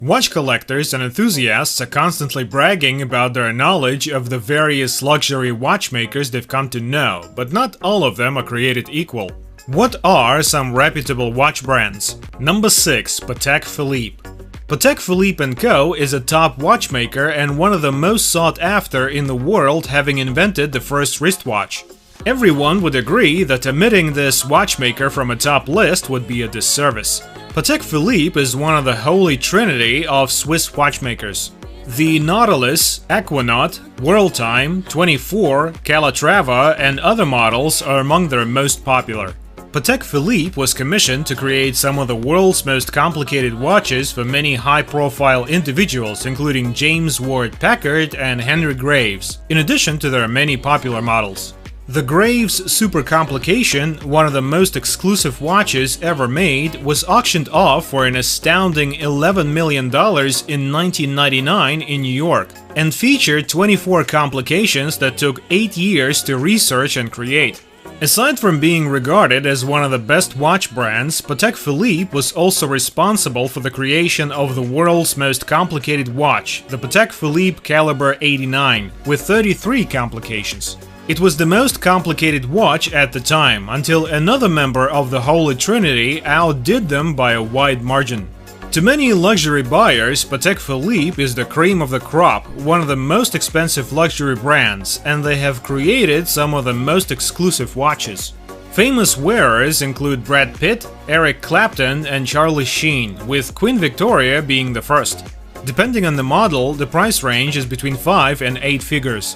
Watch collectors and enthusiasts are constantly bragging about their knowledge of the various luxury watchmakers they've come to know, but not all of them are created equal. What are some reputable watch brands? Number 6. Patek Philippe. Patek Philippe & Co. is a top watchmaker and one of the most sought after in the world, having invented the first wristwatch. Everyone would agree that omitting this watchmaker from a top list would be a disservice. Patek Philippe is one of the holy trinity of Swiss watchmakers. The Nautilus, Aquanaut, Worldtime, 24, Calatrava, and other models are among their most popular. Patek Philippe was commissioned to create some of the world's most complicated watches for many high-profile individuals, including James Ward Packard and Henry Graves, in addition to their many popular models. The Graves Super Complication, one of the most exclusive watches ever made, was auctioned off for an astounding $11 million in 1999 in New York, and featured 24 complications that took 8 years to research and create. Aside from being regarded as one of the best watch brands, Patek Philippe was also responsible for the creation of the world's most complicated watch, the Patek Philippe Caliber 89, with 33 complications. It was the most complicated watch at the time, until another member of the Holy Trinity outdid them by a wide margin. To many luxury buyers, Patek Philippe is the cream of the crop, one of the most expensive luxury brands, and they have created some of the most exclusive watches. Famous wearers include Brad Pitt, Eric Clapton, and Charlie Sheen, with Queen Victoria being the first. Depending on the model, the price range is between 5 and 8 figures.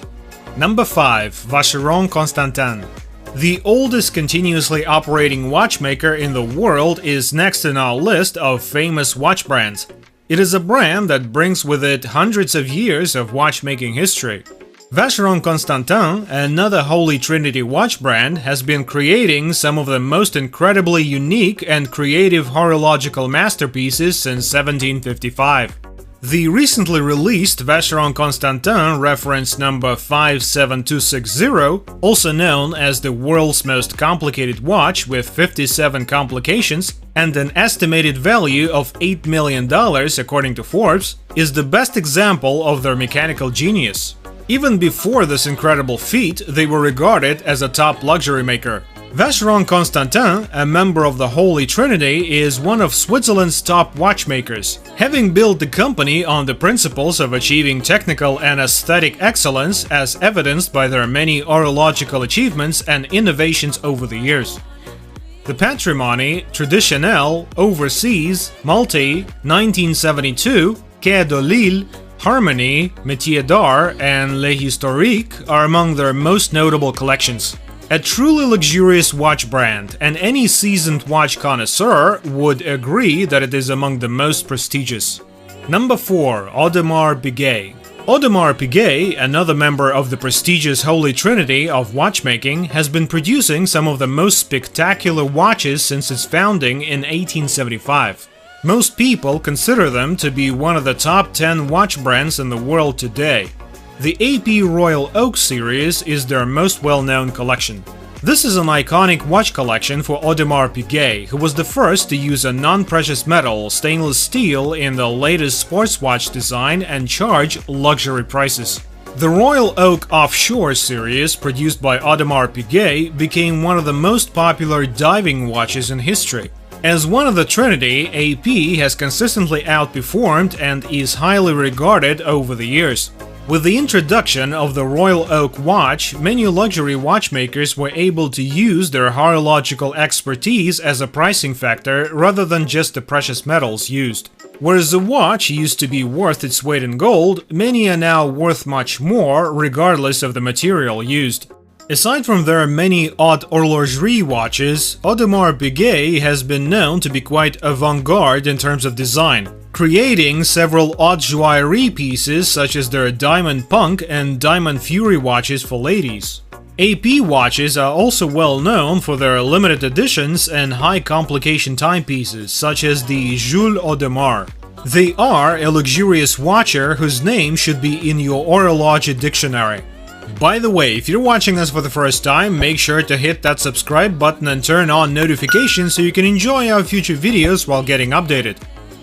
Number 5. Vacheron Constantin. The oldest continuously operating watchmaker in the world is next in our list of famous watch brands. It is a brand that brings with it hundreds of years of watchmaking history. Vacheron Constantin, another Holy Trinity watch brand, has been creating some of the most incredibly unique and creative horological masterpieces since 1755. The recently released Vacheron Constantin reference number 57260, also known as the world's most complicated watch with 57 complications and an estimated value of $8 million according to Forbes, is the best example of their mechanical genius. Even before this incredible feat, they were regarded as a top luxury maker. Vacheron Constantin, a member of the Holy Trinity, is one of Switzerland's top watchmakers, having built the company on the principles of achieving technical and aesthetic excellence as evidenced by their many horological achievements and innovations over the years. The Patrimony, Traditionnel, Overseas, Multi, 1972, Quai de Lille, Harmony, Métier d'Art, and Le Historique are among their most notable collections. A truly luxurious watch brand, and any seasoned watch connoisseur would agree that it is among the most prestigious. Number 4. Audemars Piguet. Audemars Piguet, another member of the prestigious Holy Trinity of watchmaking, has been producing some of the most spectacular watches since its founding in 1875. Most people consider them to be one of the top 10 watch brands in the world today. The AP Royal Oak series is their most well-known collection. This is an iconic watch collection for Audemars Piguet, who was the first to use a non-precious metal, stainless steel, in the latest sports watch design and charge luxury prices. The Royal Oak Offshore series, produced by Audemars Piguet, became one of the most popular diving watches in history. As one of the Trinity, AP has consistently outperformed and is highly regarded over the years. With the introduction of the Royal Oak watch, many luxury watchmakers were able to use their horological expertise as a pricing factor rather than just the precious metals used. Whereas the watch used to be worth its weight in gold, many are now worth much more regardless of the material used. Aside from their many haute horlogerie watches, Audemars Piguet has been known to be quite avant-garde in terms of design, creating several haute joaillerie pieces such as their Diamond Punk and Diamond Fury watches for ladies. AP watches are also well known for their limited editions and high complication timepieces such as the Jules Audemars. They are a luxurious watcher whose name should be in your horology dictionary. By the way, if you're watching us for the first time, make sure to hit that subscribe button and turn on notifications so you can enjoy our future videos while getting updated.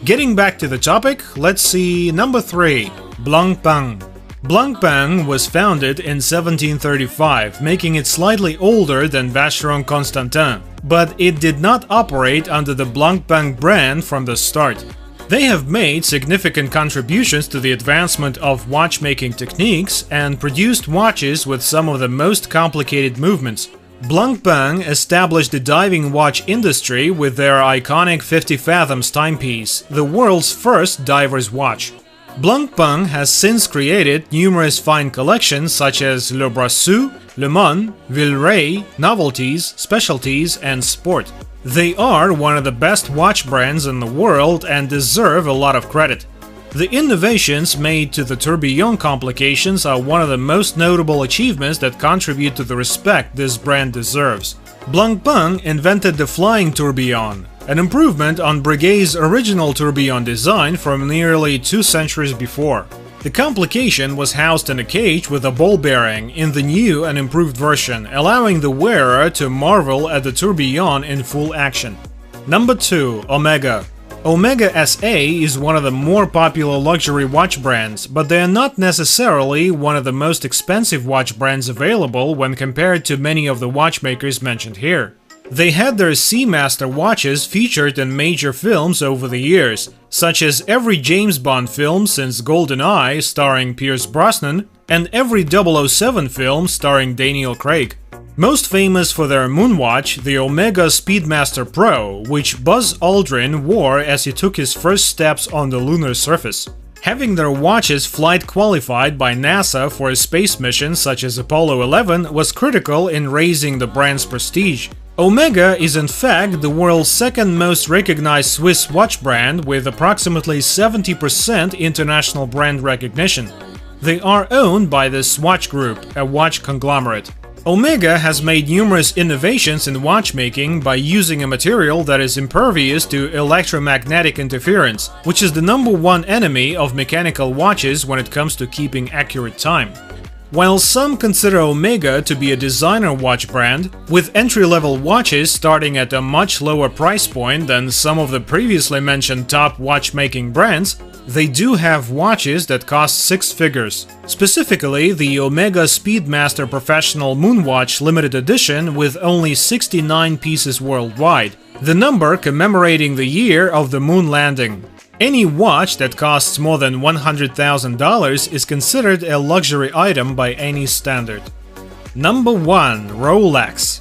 Getting back to the topic, let's see number 3, Blancpain. Blancpain was founded in 1735, making it slightly older than Vacheron Constantin, but it did not operate under the Blancpain brand from the start. They have made significant contributions to the advancement of watchmaking techniques and produced watches with some of the most complicated movements. Blancpain established the diving watch industry with their iconic 50 fathoms timepiece, the world's first diver's watch. Blancpain has since created numerous fine collections such as Le Brasseux, Le Monde, Villeray, Novelties, Specialties, and Sport. They are one of the best watch brands in the world and deserve a lot of credit. The innovations made to the tourbillon complications are one of the most notable achievements that contribute to the respect this brand deserves. Blancpain invented the flying tourbillon, an improvement on Breguet's original tourbillon design from nearly 2 centuries before. The complication was housed in a cage with a ball bearing in the new and improved version, allowing the wearer to marvel at the tourbillon in full action. Number 2. Omega. Omega SA is one of the more popular luxury watch brands, but they are not necessarily one of the most expensive watch brands available when compared to many of the watchmakers mentioned here. They had their Seamaster watches featured in major films over the years, such as every James Bond film since GoldenEye starring Pierce Brosnan and every 007 film starring Daniel Craig. Most famous for their moonwatch, the Omega Speedmaster Pro, which Buzz Aldrin wore as he took his first steps on the lunar surface. Having their watches flight qualified by NASA for a space mission such as Apollo 11 was critical in raising the brand's prestige. Omega is in fact the world's second most recognized Swiss watch brand with approximately 70% international brand recognition. They are owned by the Swatch Group, a watch conglomerate. Omega has made numerous innovations in watchmaking by using a material that is impervious to electromagnetic interference, which is the #1 enemy of mechanical watches when it comes to keeping accurate time. While some consider Omega to be a designer watch brand, with entry-level watches starting at a much lower price point than some of the previously mentioned top watchmaking brands, they do have watches that cost 6 figures. Specifically, the Omega Speedmaster Professional Moonwatch Limited Edition with only 69 pieces worldwide, the number commemorating the year of the moon landing. Any watch that costs more than $100,000 is considered a luxury item by any standard. Number 1. Rolex.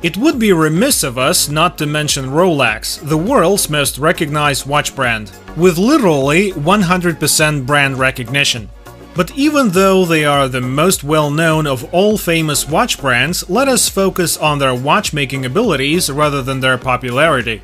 It would be remiss of us not to mention Rolex, the world's most recognized watch brand, with literally 100% brand recognition. But even though they are the most well-known of all famous watch brands, let us focus on their watchmaking abilities rather than their popularity.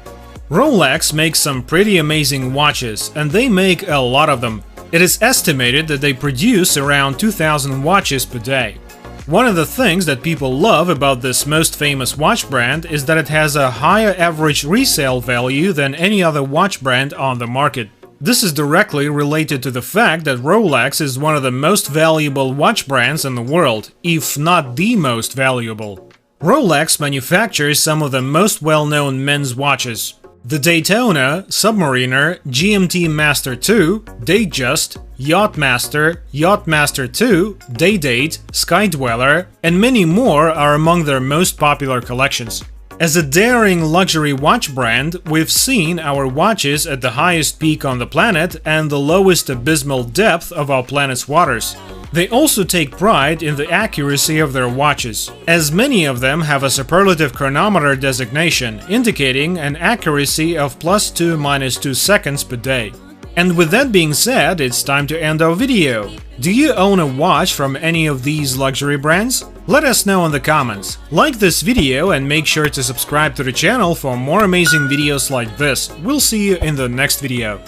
Rolex makes some pretty amazing watches, and they make a lot of them. It is estimated that they produce around 2,000 watches per day. One of the things that people love about this most famous watch brand is that it has a higher average resale value than any other watch brand on the market. This is directly related to the fact that Rolex is one of the most valuable watch brands in the world, if not the most valuable. Rolex manufactures some of the most well-known men's watches. The Daytona, Submariner, GMT Master 2, Datejust, Yachtmaster, Yachtmaster 2, Daydate, Skydweller, and many more are among their most popular collections. As a daring luxury watch brand, we've seen our watches at the highest peak on the planet and the lowest abysmal depth of our planet's waters. They also take pride in the accuracy of their watches, as many of them have a superlative chronometer designation, indicating an accuracy of +2 - 2 seconds per day. And with that being said, it's time to end our video. Do you own a watch from any of these luxury brands? Let us know in the comments. Like this video and make sure to subscribe to the channel for more amazing videos like this. We'll see you in the next video.